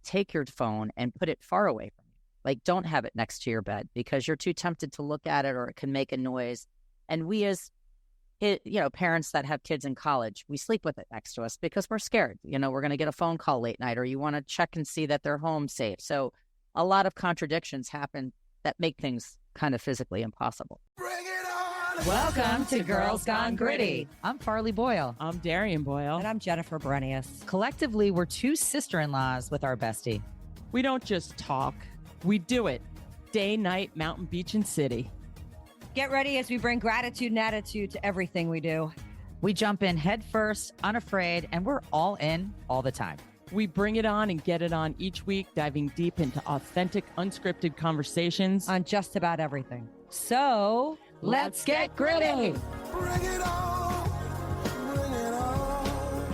take your phone and put it far away from you. Like, don't have it next to your bed because you're too tempted to look at it or it can make a noise. And we as parents that have kids in college, we sleep with it next to us because we're scared. We're going to get a phone call late night or you want to check and see that they're home safe. So a lot of contradictions happen that make things kind of physically impossible. Bring it on! Welcome to Girls Gone Gritty. I'm Farley Boyle. I'm Darian Boyle. And I'm Jennifer Brenius. Collectively, we're two sister-in-laws with our bestie. We don't just talk, we do it. Day, night, mountain, beach, and city. Get ready as we bring gratitude and attitude to everything we do. We jump in head first, unafraid, and we're all in all the time. We bring it on and get it on each week, diving deep into authentic, unscripted conversations on just about everything. So, let's get gritty! Bring it on! Bring it on!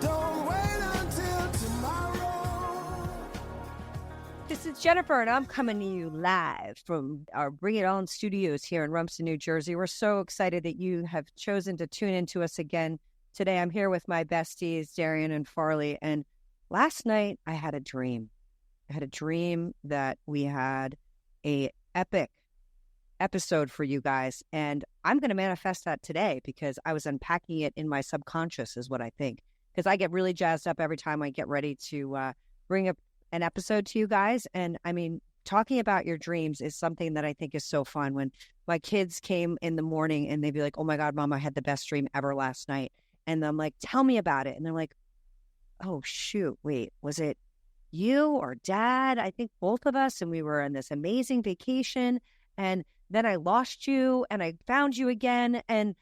Don't wait until tomorrow! This is Jennifer, and I'm coming to you live from our Bring It On studios here in Rumson, New Jersey. We're so excited that you have chosen to tune into us again. Today, I'm here with my besties, Darian and Farley, and last night I had a dream. I had a dream that we had a epic episode for you guys, and I'm going to manifest that today because I was unpacking it in my subconscious is what I think, because I get really jazzed up every time I get ready to bring up an episode to you guys. And I mean, talking about your dreams is something that I think is so fun. When my kids came in the morning and they'd be like, "Oh my God, Mom, I had the best dream ever last night." And I'm like, "Tell me about it." And they're like, "Oh, shoot, wait, was it you or Dad? I think both of us. And we were on this amazing vacation. And then I lost you and I found you again." And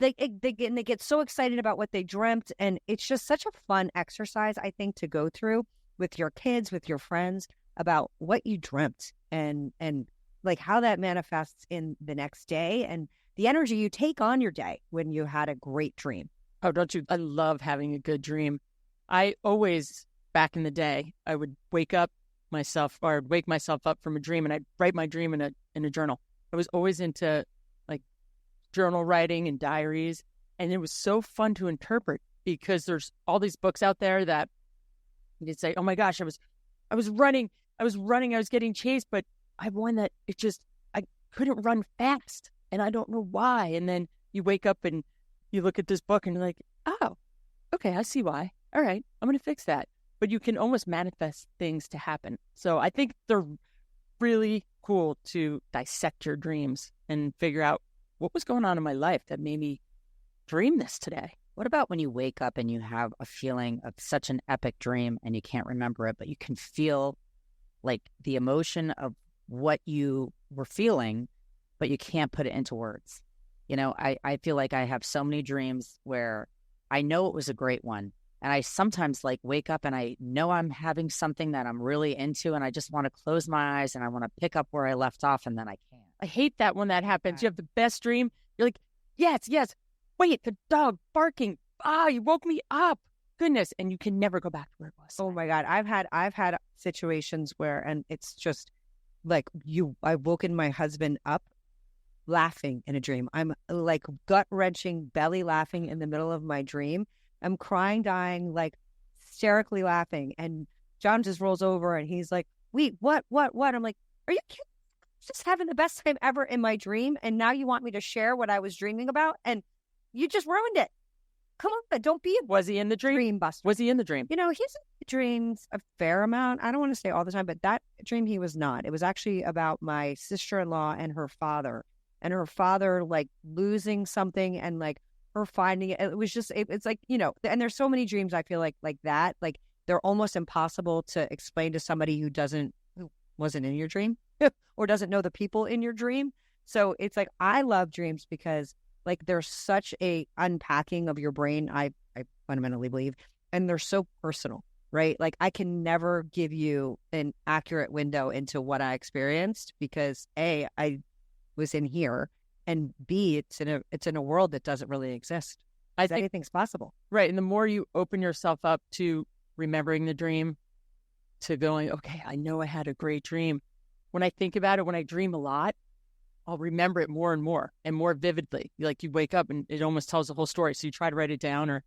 they get so excited about what they dreamt. And it's just such a fun exercise, I think, to go through with your kids, with your friends, about what you dreamt and like how that manifests in the next day and the energy you take on your day when you had a great dream. Oh, don't you? I love having a good dream. I always, back in the day, I would wake myself up from a dream and I'd write my dream in a journal. I was always into like journal writing and diaries. And it was so fun to interpret because there's all these books out there that you'd say, "Oh my gosh, I was running, I was getting chased, but I won that I couldn't run fast and I don't know why." And then you wake up and you look at this book and you're like, "Oh, okay, I see why. All right, I'm going to fix that." But you can almost manifest things to happen. So I think they're really cool to dissect your dreams and figure out what was going on in my life that made me dream this today. What about when you wake up and you have a feeling of such an epic dream and you can't remember it, but you can feel like the emotion of what you were feeling, but you can't put it into words? I feel like I have so many dreams where I know it was a great one. And I sometimes like wake up and I know I'm having something that I'm really into and I just want to close my eyes and I want to pick up where I left off and then I can't. I hate that when that happens. You have the best dream. You're like, yes. Wait, the dog barking. You woke me up. Goodness. And you can never go back to where it was. Oh my God. I've had situations where, and it's just like I woken my husband up laughing in a dream. I'm like gut wrenching, belly laughing in the middle of my dream. I'm crying, dying, like hysterically laughing. And John just rolls over and he's like, "Wait, what? I'm like, "Are you kidding? Just having the best time ever in my dream. And now you want me to share what I was dreaming about? And you just ruined it. Come on, don't be a Was he in the dream buster." Was he in the dream? He's in the dreams a fair amount. I don't want to say all the time, but that dream he was not. It was actually about my sister-in-law and her father like losing something and like her finding it. It was just, it's like, and there's so many dreams I feel like that, like they're almost impossible to explain to somebody who wasn't in your dream or doesn't know the people in your dream. So it's like, I love dreams because like there's such a unpacking of your brain, I fundamentally believe, and they're so personal, right? Like I can never give you an accurate window into what I experienced because A, I was in here, and B, it's in a world that doesn't really exist. I think anything's possible. Right. And the more you open yourself up to remembering the dream, to going, okay, I know I had a great dream. When I think about it, when I dream a lot, I'll remember it more and more vividly. Like you wake up and it almost tells the whole story. So you try to write it down or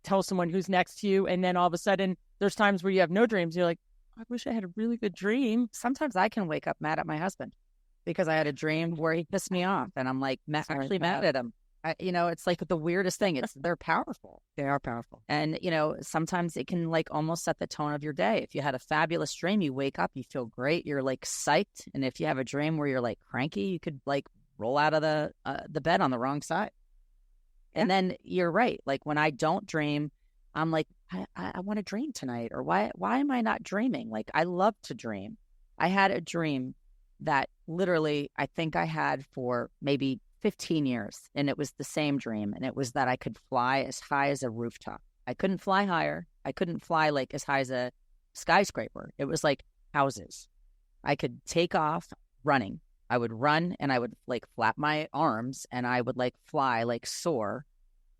tell someone who's next to you, and then all of a sudden there's times where you have no dreams. You're like, I wish I had a really good dream. Sometimes I can wake up mad at my husband because I had a dream where he pissed me off, and I'm like actually mad at him. It's like the weirdest thing. They're powerful. They are powerful. And, sometimes it can like almost set the tone of your day. If you had a fabulous dream, you wake up, you feel great, you're like psyched. And if you have a dream where you're like cranky, you could like roll out of the bed on the wrong side. Yeah. And then you're right. Like when I don't dream, I'm like, I want to dream tonight. Or why am I not dreaming? Like I love to dream. I had a dream that literally I think I had for maybe 15 years, and it was the same dream, and it was that I could fly as high as a rooftop. I couldn't fly higher. I couldn't fly like as high as a skyscraper. It was like houses. I could take off running. I would run and I would like flap my arms and I would like fly, like soar.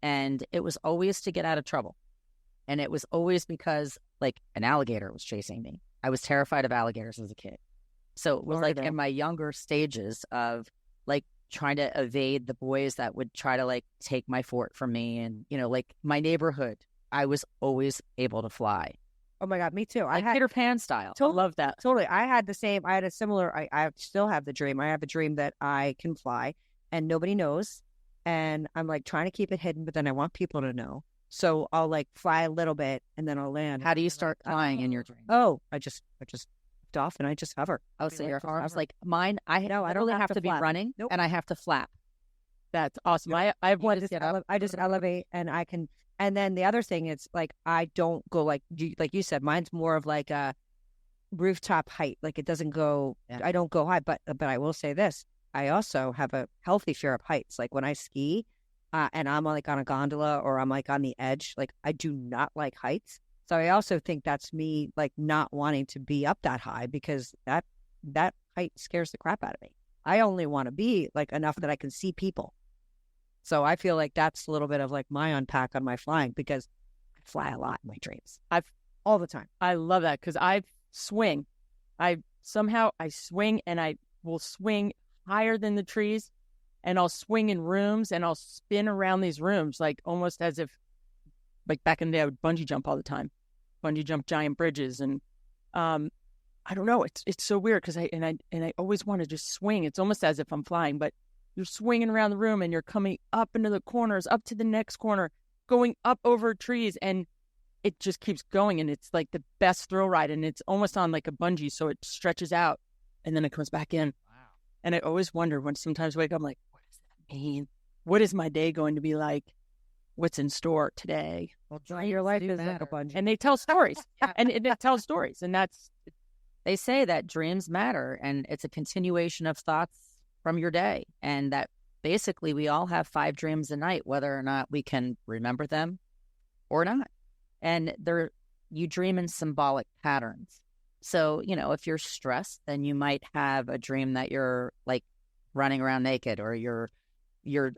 And it was always to get out of trouble. And it was always because like an alligator was chasing me. I was terrified of alligators as a kid. So it was like in my younger stages of like trying to evade the boys that would try to like take my fort from me. And, like my neighborhood, I was always able to fly. Oh my God, me too. Like Peter Pan style. I love that. Totally. I had a similar, I still have the dream. I have a dream that I can fly and nobody knows. And I'm like trying to keep it hidden, but then I want people to know. So I'll like fly a little bit and then I'll land. How do you start flying in your dream? Oh, I just off and I just hover. Oh, so your arms like mine. I don't really have to be running, and I have to flap. That's awesome. Nope. I want to get up. I just elevate and I can. And then the other thing is like I don't go like you said. Mine's more of like a rooftop height. Like it doesn't go. Yeah. I don't go high, but I will say this. I also have a healthy fear of heights. Like when I ski, and I'm like on a gondola or I'm like on the edge. Like I do not like heights. So I also think that's me like not wanting to be up that high because that height scares the crap out of me. I only want to be like enough that I can see people. So I feel like that's a little bit of like my unpack on my flying because I fly a lot in my dreams. All the time. I love that because I swing. I swing and I will swing higher than the trees and I'll swing in rooms and I'll spin around these rooms like almost as if like back in the day, I would bungee jump all the time, bungee jump giant bridges. And I don't know, it's so weird because I always want to just swing. It's almost as if I'm flying, but you're swinging around the room and you're coming up into the corners, up to the next corner, going up over trees. And it just keeps going. And it's like the best thrill ride. And it's almost on like a bungee. So it stretches out and then it comes back in. Wow. And I always wonder when sometimes I wake up, I'm like, what does that mean? What is my day going to be like? What's in store today? Well, your life is like a bungee. And they tell stories. and it tells stories. And they say that dreams matter. And it's a continuation of thoughts from your day. And that basically we all have 5 dreams a night, whether or not we can remember them or not. And you dream in symbolic patterns. So, if you're stressed, then you might have a dream that you're like running around naked or you're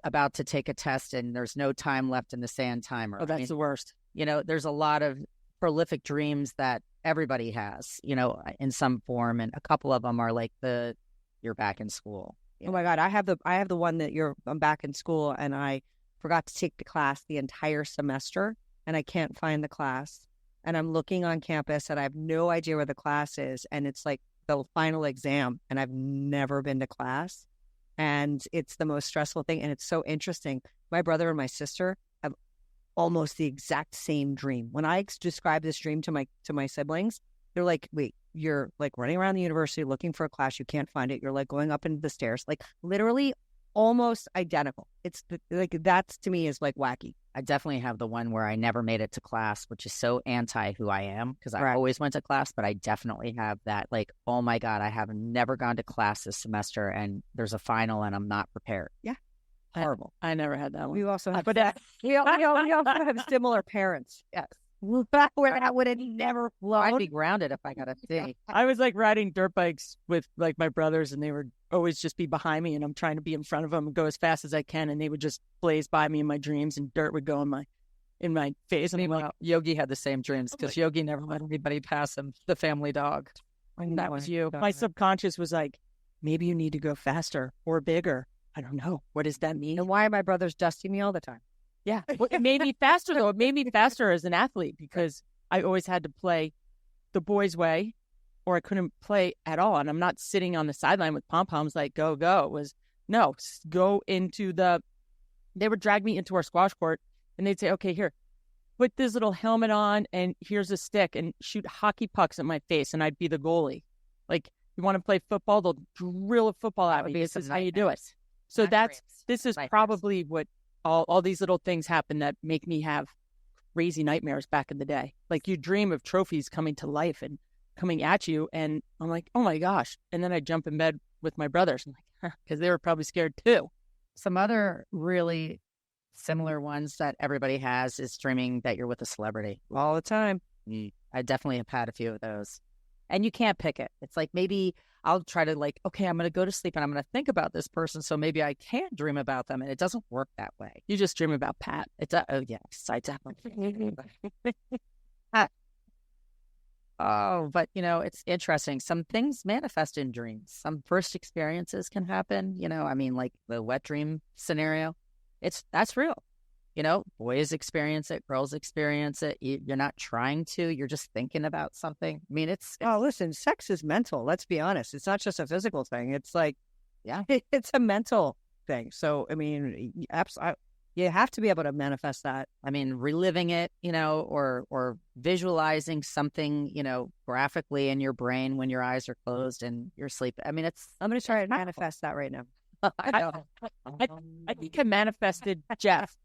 about to take a test and there's no time left in the sand timer. Oh, that's the worst. There's a lot of prolific dreams that everybody has, in some form. And a couple of them are like you're back in school. Oh my God. I have the one that I'm back in school and I forgot to take the class the entire semester and I can't find the class and I'm looking on campus and I have no idea where the class is. And it's like the final exam and I've never been to class. And it's the most stressful thing. And it's so interesting. My brother and my sister have almost the exact same dream. When I describe this dream to my siblings, they're like, wait, you're like running around the university looking for a class. You can't find it. You're like going up into the stairs, like literally almost identical. It's like, that's to me is like wacky. I definitely have the one where I never made it to class, which is so anti who I am because I always went to class, but I definitely have that like, oh my God, I have never gone to class this semester and there's a final and I'm not prepared. Yeah. Horrible. I never had that one. We also have, we also have similar parents. Yes. Where that would have never flown. I'd be grounded if I got a C. I was like riding dirt bikes with like my brothers and they would always just be behind me and I'm trying to be in front of them and go as fast as I can and they would just blaze by me in my dreams and dirt would go in my face. And like, Yogi had the same dreams because Yogi never let anybody pass him, the family dog. And that was you. My subconscious was like, maybe you need to go faster or bigger. I don't know. What does that mean? And why are my brothers dusting me all the time? Yeah. Well, it made me faster, though. It made me faster as an athlete because I always had to play the boys' way or I couldn't play at all. And I'm not sitting on the sideline with pom-poms like, go, go. It was, no, go into they would drag me into our squash court and they'd say, okay, here, put this little helmet on and here's a stick and shoot hockey pucks at my face. And I'd be the goalie. Like, you want to play football? They'll drill a football at me. This is how you do it. So this is probably what all these little things happen that make me have crazy nightmares back in the day. Like, you dream of trophies coming to life and coming at you. And I'm like, oh my gosh. And then I jump in bed with my brothers. I'm like, because they were probably scared too. Some other really similar ones that everybody has is dreaming that you're with a celebrity. All the time. I definitely have had a few of those. And you can't pick it. It's like, maybe I'll try to like, okay, I'm going to go to sleep and I'm going to think about this person. So maybe I can dream about them. And it doesn't work that way. You just dream about Pat. It's oh yes, I definitely. Oh, but it's interesting. Some things manifest in dreams. Some first experiences can happen. I mean, like the wet dream scenario. That's real. Boys experience it, girls experience it. You're not trying to. You're just thinking about something. I mean, it's Oh, listen, sex is mental. Let's be honest. It's not just a physical thing. It's like, yeah, it's a mental thing. So, I mean, you have to be able to manifest that. I mean, reliving it, or visualizing something, graphically in your brain when your eyes are closed and you're sleeping. I mean, I'm going to try and manifest that right now. I think I manifested Jeff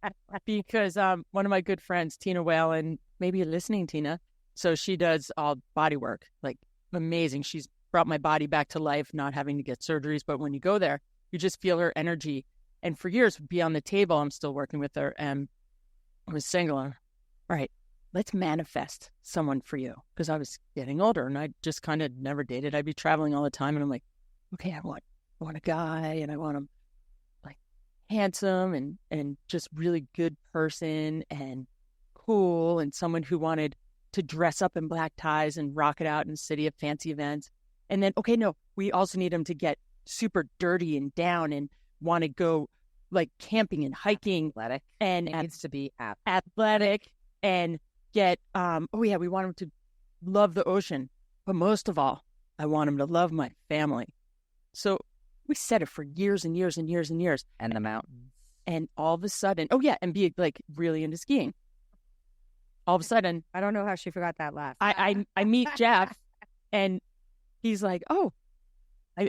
because one of my good friends, Tina Whalen, maybe you're listening, Tina. So she does all body work, like amazing. She's brought my body back to life, not having to get surgeries. But when you go there, you just feel her energy. And for years, would be on the table. I'm still working with her, and I was single. All right, let's manifest someone for you, because I was getting older and I just kind of never dated. I'd be traveling all the time, and I'm like, okay, I want a guy, and I want him like handsome and just really good person and cool, and someone who wanted to dress up in black ties and rock it out in the city at fancy events. And then, okay, no, we also need him to get super dirty and down and want to go like camping and hiking, athletic, and it needs to be athletic and get we want him to love the ocean, but most of all, I want him to love my family. So we said it for years and years and years and years. And the mountains. And all of a sudden, and be like really into skiing. All of a sudden, I don't know how she forgot that last. I meet Jeff, and he's like, oh,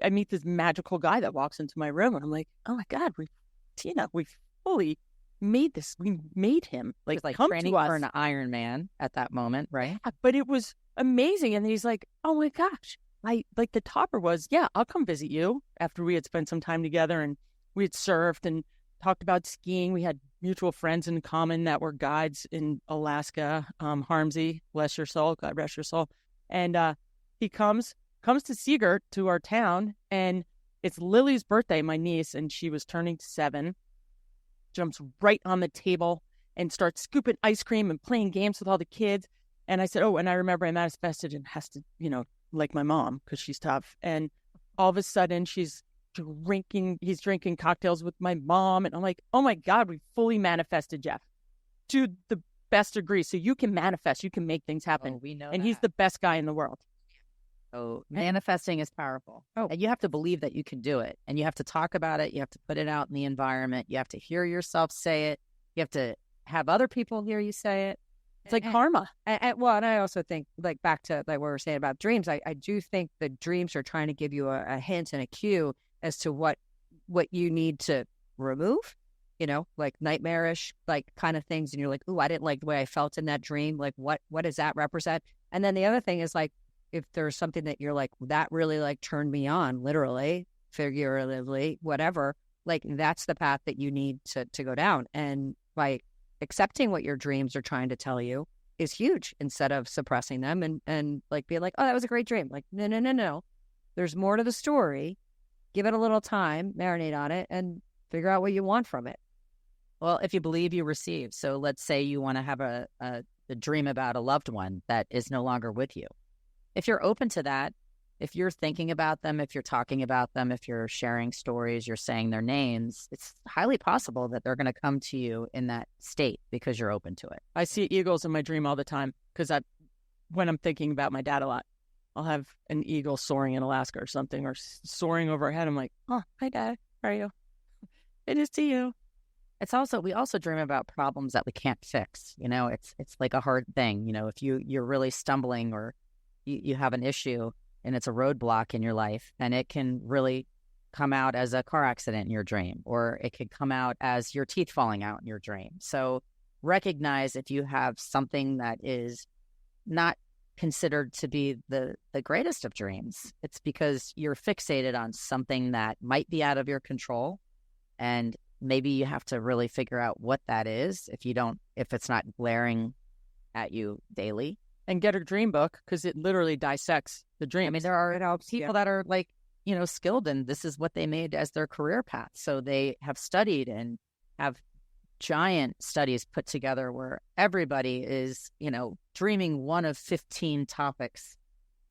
I meet this magical guy that walks into my room, and I'm like, oh my God, we fully made this. We made him like like come training to us for an Ironman at that moment, right? Yeah, but it was amazing. And he's like, oh my gosh, like the topper was, yeah, I'll come visit you after we had spent some time together and we had surfed and talked about skiing. We had mutual friends in common that were guides in Alaska. Harmsy, bless your soul, God rest your soul. And he comes to Seagirt, to our town, and it's Lily's birthday, my niece, and she was turning 7, jumps right on the table and starts scooping ice cream and playing games with all the kids. And I said, oh, and I remember I manifested and has to, like my mom, because she's tough. And all of a sudden he's drinking cocktails with my mom. And I'm like, oh my God, we fully manifested Jeff to the best degree. So you can manifest, you can make things happen. Oh, we know and that. He's the best guy in the world. So manifesting is powerful. And you have to believe that you can do it. And you have to talk about it. You have to put it out in the environment. You have to hear yourself say it. You have to have other people hear you say it. It's like karma. And I also think, like, back to like what we were saying about dreams, I do think the dreams are trying to give you a hint and a cue as to what you need to remove, like nightmarish, like kind of things. And you're like, ooh, I didn't like the way I felt in that dream. Like, what does that represent? And then the other thing is, like, if there's something that you're like, that really like turned me on, literally, figuratively, whatever, like that's the path that you need to go down. And by accepting what your dreams are trying to tell you is huge, instead of suppressing them and like being like, oh, that was a great dream. Like, no. There's more to the story. Give it a little time, marinate on it, and figure out what you want from it. Well, if you believe, you receive. So let's say you want to have a dream about a loved one that is no longer with you. If you're open to that, if you're thinking about them, if you're talking about them, if you're sharing stories, you're saying their names, it's highly possible that they're going to come to you in that state because you're open to it. I see eagles in my dream all the time because when I'm thinking about my dad a lot, I'll have an eagle soaring in Alaska or something, or soaring overhead. I'm like, oh, hi, Dad. How are you? Good to see you. We also dream about problems that we can't fix. It's like a hard thing. If you're really stumbling or you have an issue and it's a roadblock in your life, and it can really come out as a car accident in your dream, or it could come out as your teeth falling out in your dream. So recognize if you have something that is not considered to be the greatest of dreams, it's because you're fixated on something that might be out of your control, and maybe you have to really figure out what that is if it's not glaring at you daily. And get a dream book, because it literally dissects the dream. I mean, there are people that are like, skilled, and this is what they made as their career path. So they have studied and have giant studies put together where everybody is, dreaming one of 15 topics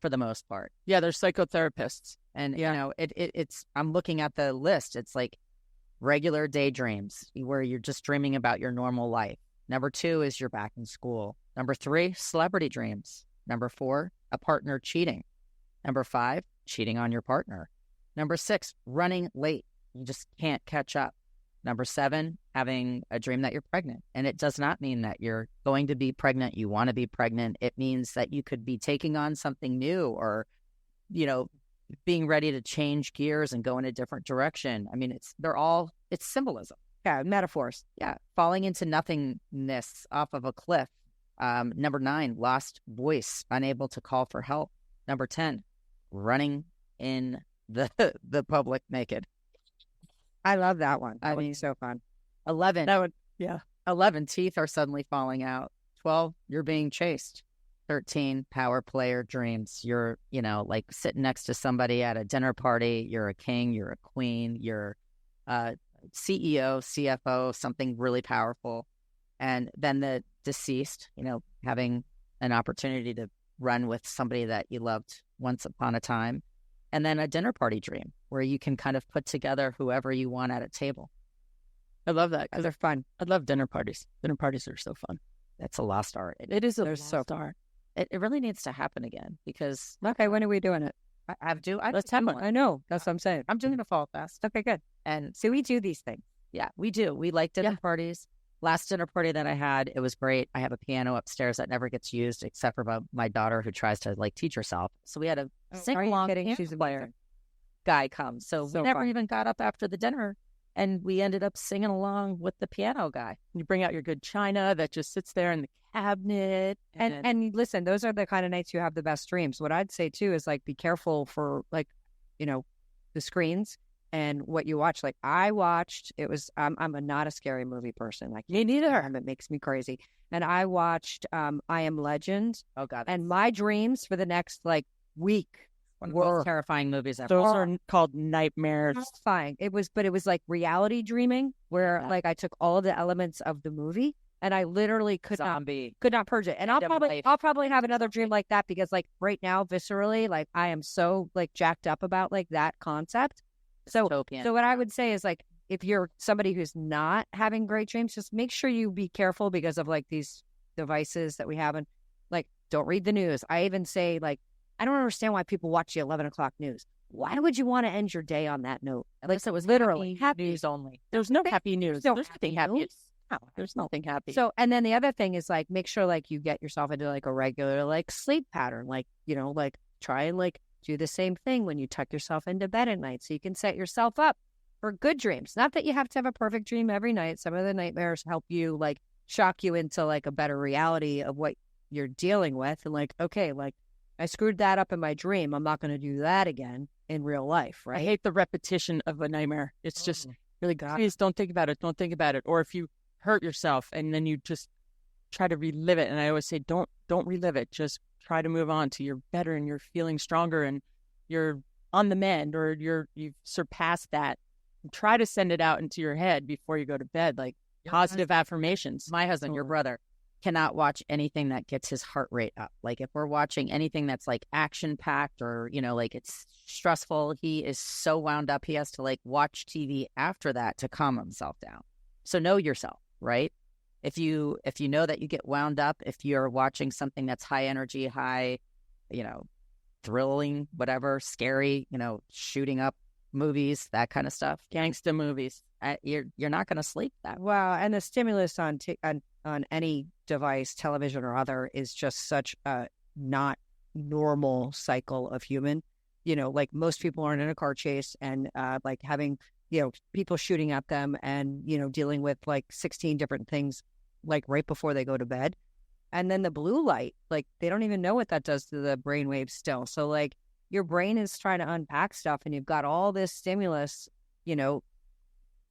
for the most part. Yeah, they're psychotherapists. And, it's I'm looking at the list. It's like regular daydreams where you're just dreaming about your normal life. Number 2 is you're back in school. Number 3, celebrity dreams. Number 4, a partner cheating. Number 5, cheating on your partner. Number 6, running late. You just can't catch up. Number 7, having a dream that you're pregnant. And it does not mean that you're going to be pregnant. You want to be pregnant. It means that you could be taking on something new, or, being ready to change gears and go in a different direction. I mean, it's symbolism. Yeah, metaphors. Yeah, falling into nothingness off of a cliff. Number 9, lost voice, unable to call for help. Number 10, running in the public naked. I love that one. I mean, so fun. 11. 11, teeth are suddenly falling out. 12, you're being chased. 13, power player dreams. You're, like sitting next to somebody at a dinner party. You're a king, you're a queen, you're CEO, CFO, something really powerful. And then the deceased, having an opportunity to run with somebody that you loved once upon a time. And then a dinner party dream where you can kind of put together whoever you want at a table. I love that because They're fun. I love dinner parties. Dinner parties are so fun. That's a lost art. It is a lost art. It really needs to happen again because... Okay, when are we doing it? Let's have one. I know. That's what I'm saying. I'm doing a fall fest. Okay, good. And So we do these things. yeah, we do. We like dinner parties. Last dinner party that I had, it was great. I have a piano upstairs that never gets used except for my daughter who tries to teach herself. So we had a sing-along piano She's a player guy come. So we never even got up after the dinner, and we ended up singing along with the piano guy. You bring out your good china that just sits there in the cabinet. And listen, those are the kind of nights you have the best dreams. What I'd say too is be careful for the screens and what you watch. Like I watched, I'm not a scary movie person. Me neither. It makes me crazy. And I watched I Am Legend. Oh God. And my dreams for the next week One of the most terrifying movies ever. Those are called nightmares. terrifying. It was like reality dreaming where I took all of the elements of the movie and I literally could not purge it. And I'll probably have another dream like that because right now viscerally I am so jacked up about that concept. So what I would say is if you're somebody who's not having great dreams, just make sure you be careful because of these devices that we have, and don't read the news. I even say I don't understand why people watch the 11 o'clock news. Why would you want to end your day on that note? So it was literally happy news only. There's no happy news. No There's happy nothing happy. news. No, there's nothing happy. So, and then the other thing is make sure you get yourself into a regular sleep pattern. Try and do the same thing when you tuck yourself into bed at night so you can set yourself up for good dreams. Not that you have to have a perfect dream every night. Some of the nightmares help you shock you into a better reality of what you're dealing with. And okay, I screwed that up in my dream. I'm not going to do that again in real life, right? I hate the repetition of a nightmare. It's just really, please don't think about it. Don't think about it. Or if you hurt yourself and then you just try to relive it. And I always say, don't relive it. Just try to move on to you're better and you're feeling stronger and you're on the mend or you've surpassed that. And try to send it out into your head before you go to bed, positive affirmations. My husband, your brother, cannot watch anything that gets his heart rate up. Like if we're watching anything that's like action packed or, like it's stressful, he is so wound up. He has to like watch TV after that to calm himself down. So know yourself, right? If you know that you get wound up, if you're watching something that's high energy, high, thrilling, whatever, scary, shooting up movies, that kind of stuff, Gangsta movies. you're not going to sleep that well. Wow, and the stimulus on any device, television or other, is just such a not normal cycle of human. Like most people aren't in a car chase and like having people shooting at them and dealing with like 16 different things like right before they go to bed. And then the blue light, like they don't even know what that does to the brain waves still. So like your brain is trying to unpack stuff and you've got all this stimulus,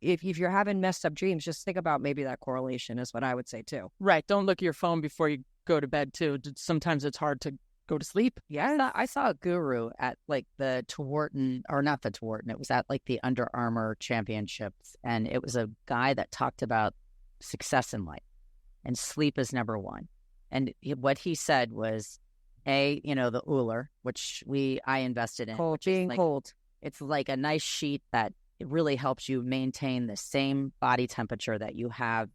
if you're having messed up dreams, just think about maybe that correlation is what I would say too. Right. Don't look at your phone before you go to bed too. Sometimes it's hard to go to sleep. Yeah, I saw a guru at like the Tewarton, or not the Tewarton, it was at like the Under Armour championships. And it was a guy that talked about success in life and sleep is number one. And what he said was, the Uller, which I invested in. Cold, being cold. It's like a nice sheet that it really helps you maintain the same body temperature that you have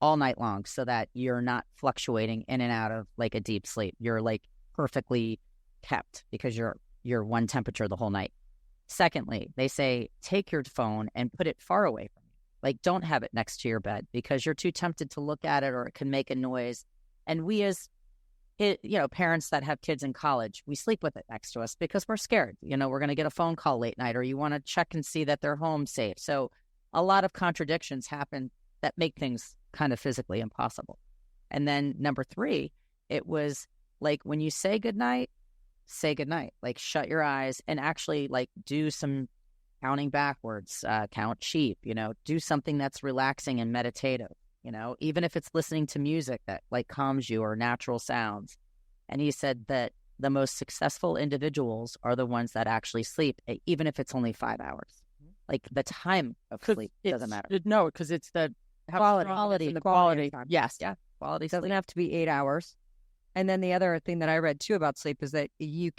all night long so that you're not fluctuating in and out of like a deep sleep. You're like perfectly kept because you're one temperature the whole night. Secondly, they say take your phone and put it far away from you. Like don't have it next to your bed because you're too tempted to look at it or it can make a noise. And we as parents that have kids in college, we sleep with it next to us because we're scared. We're going to get a phone call late night or you want to check and see that they're home safe. So a lot of contradictions happen that make things kind of physically impossible. And then number 3, it was like when you say goodnight, like shut your eyes and actually like do some counting backwards, count sheep, do something that's relaxing and meditative. Even if it's listening to music that like calms you or natural sounds. And he said that the most successful individuals are the ones that actually sleep, even if it's only 5 hours. Like the time of sleep doesn't matter. No, because it's the Quality. Time. Yes. Yeah. Quality It doesn't sleep. have to be 8 hours. And then the other thing that I read too about sleep is that you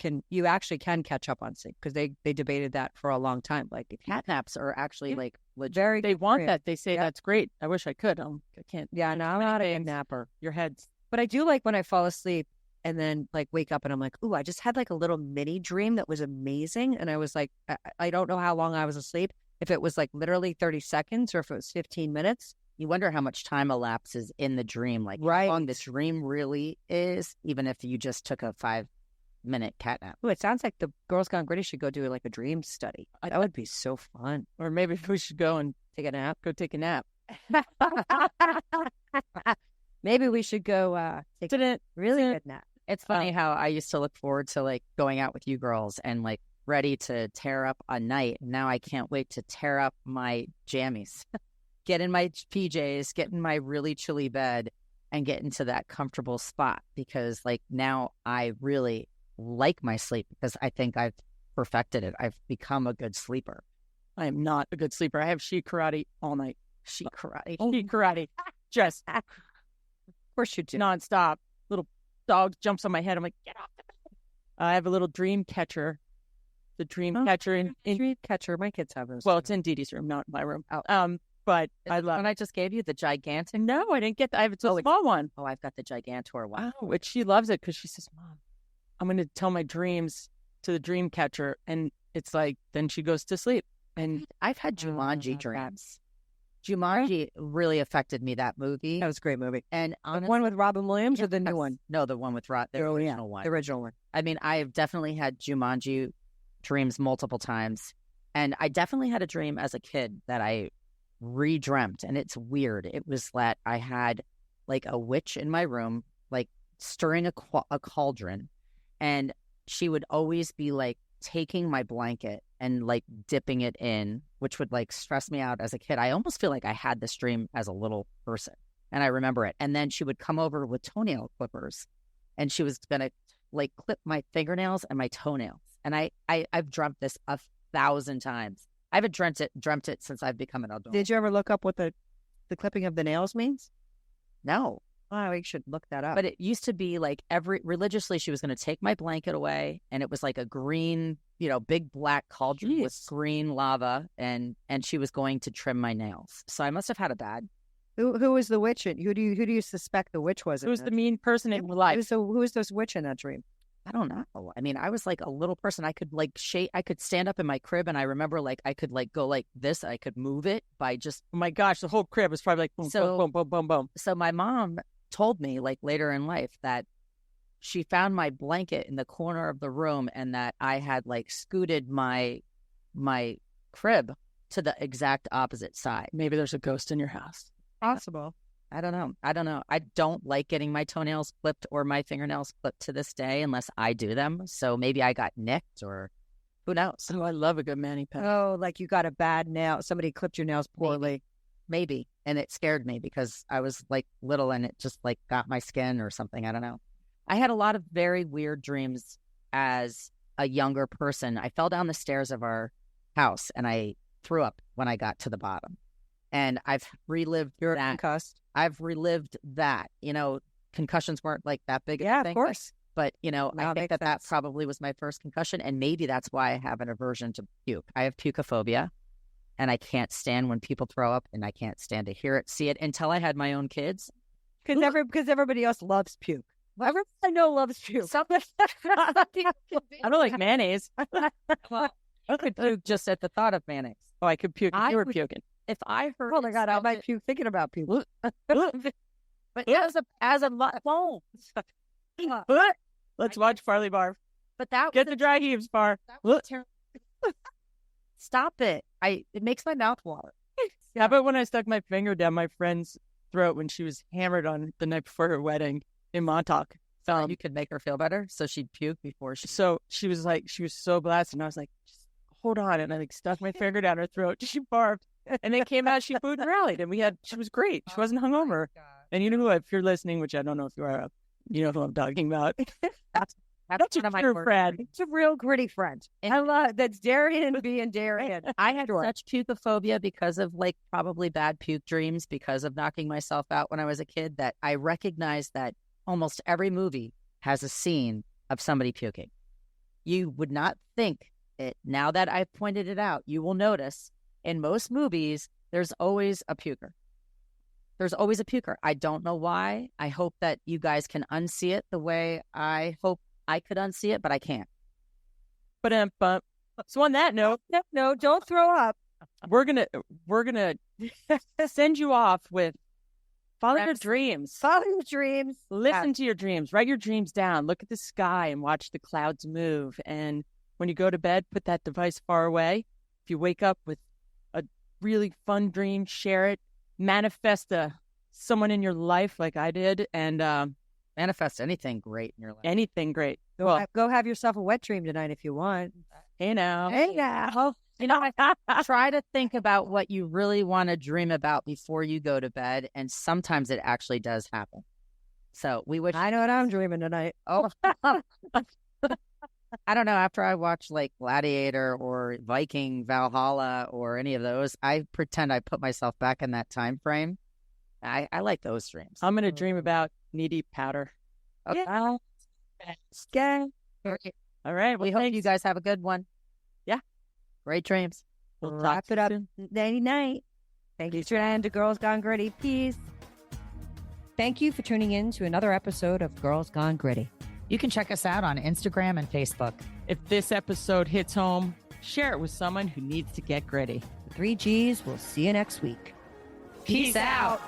actually can catch up on sleep because they debated that for a long time. Like if Cat naps are actually like legit. very they want real. that. They say that's great. I wish I could. I can't. Yeah, no, I'm not a Things. napper. Your head's But I do like when I fall asleep and then like wake up and I'm like, ooh, I just had like a little mini dream that was amazing. And I was like, I don't know how long I was asleep, if it was like literally 30 seconds or if it was 15 minutes. You wonder how much time elapses in the dream, like Right. how long the dream really is, even if you just took a 5-minute cat nap. Ooh, it sounds like the Girls Gone Gritty should go do like a dream study. That would be so fun. or maybe we should go and Take a nap. go take a nap. Maybe we should go take a really good nap. It's funny how I used to look forward to like going out with you girls and like ready to tear up a night. Now I can't wait to tear up my jammies, get in my PJs, get in my really chilly bed and get into that comfortable spot because like now I really like my sleep because I think I've perfected it. I've become a good sleeper. I am not a good sleeper. I have sheet karate all night. Sheet karate. Sheet karate. Just Of course you do. nonstop. Little dog jumps on my head. I'm like, get off the bed. I have a little dream catcher. The dream catcher in Dream catcher. My kids have those. well, too. it's in Dee Dee's room, not my room. Oh. But I love. When I just gave you the gigantic. No, I didn't get that. I have a small one. Oh, I've got the gigantor one. Wow, which she loves it because she says, "Mom, I'm going to tell my dreams to the dream catcher," and it's like then she goes to sleep. And I've had Oh, Jumanji not bad. dreams. Jumanji really affected me, that movie. That was a great movie. And The honestly, one with Robin Williams or the new one? No, the one with Rod, the Oh, yeah, original one. The original one. I mean, I've definitely had Jumanji dreams multiple times. And I definitely had a dream as a kid that I re-dreamt. And it's weird. It was that I had like a witch in my room, like stirring a cauldron. And she would always be like taking my blanket and like dipping it in, which would like stress me out as a kid. I almost feel like I had this dream as a little person and I remember it. And then she would come over with toenail clippers and she was going to like clip my fingernails and my toenails. And I've dreamt this 1,000 times. I haven't dreamt it since I've become an adult. Did you ever look up what the clipping of the nails means? No. Oh, we should look that up. But it used to be like religiously, she was going to take my blanket away, and it was like a green, big black cauldron with green lava, and she was going to trim my nails. So I must have had a bad. Who was the witch? Who do you suspect the witch was? Who's the mean person in your life? Who was this witch in that dream? I don't know. I mean, I was like a little person. I could like shake. I could stand up in my crib, and I remember like I could like go like this. I could move it by just. Oh my gosh, the whole crib was probably like boom, boom, boom, boom, boom, boom. So my mom told me like later in life that she found my blanket in the corner of the room, and that I had like scooted my crib to the exact opposite side. Maybe there's a ghost in your house. Possible. I don't know. I don't like getting my toenails clipped or my fingernails clipped to this day unless I do them. So maybe I got nicked, or who knows? Oh, I love a good mani-pedi. Oh, like you got a bad nail. Somebody clipped your nails poorly. Maybe. And it scared me because I was like little and it just like got my skin or something. I don't know. I had a lot of very weird dreams as a younger person. I fell down the stairs of our house and I threw up when I got to the bottom. And I've relived that. Concussed. I've relived that. Concussions weren't like that big of a thing. Of course. But, I think that probably was my first concussion. And maybe that's why I have an aversion to puke. I have pukophobia, and I can't stand when people throw up, and I can't stand to hear it, see it until I had my own kids. Because everybody else loves puke. Everybody I know loves puke. I don't like mayonnaise. I could puke just at the thought of mayonnaise. Oh, I could puke if you were puking. If I heard, Oh my God, I might puke thinking about puke. But as a phone. Let's watch Farley barf. But that Get the dry heaves, Bar. That was terrible. Stop it! It makes my mouth water. How about when I stuck my finger down my friend's throat when she was hammered on the night before her wedding in Montauk? You could make her feel better, so she'd puke before she. So she was so blasted, and I was like, just hold on, and I like stuck my finger down her throat. She barfed, and then came out. She food rallied, and she was great. She wasn't hungover. And you know who, if you're listening, which I don't know if you are, you know who I'm talking about. That's one of my true friend. It's a real gritty friend. I love that's Darian being Darian. I had such pukophobia because of like probably bad puke dreams because of knocking myself out when I was a kid that I recognized that almost every movie has a scene of somebody puking. You would not think it. Now that I've pointed it out, you will notice in most movies, there's always a puker. There's always a puker. I don't know why. I hope that you guys can unsee it the way I hope I could unsee it, but I can't. But so on that note, no, don't throw up. We're gonna send you off with follow your dreams. Follow your dreams. Listen to your dreams. Write your dreams down. Look at the sky and watch the clouds move. And when you go to bed, put that device far away. If you wake up with a really fun dream, share it. Manifest someone in your life like I did, and manifest anything great in your life. Anything great. Go have yourself a wet dream tonight if you want. Hey now. Try to think about what you really want to dream about before you go to bed, and sometimes it actually does happen. So I know what I'm dreaming tonight. Oh, I don't know. After I watch like Gladiator or Viking Valhalla or any of those, I pretend I put myself back in that time frame. I like those dreams. I'm gonna dream about knee-deep powder. Okay. Yeah. All right. We hope you guys have a good one. Yeah. Great dreams. We'll wrap it up. Nighty night. Thank you for tuning in to Girls Gone Gritty. Peace. Thank you for tuning in to another episode of Girls Gone Gritty. You can check us out on Instagram and Facebook. If this episode hits home, share it with someone who needs to get gritty. The 3 Gs. We'll see you next week. Peace out.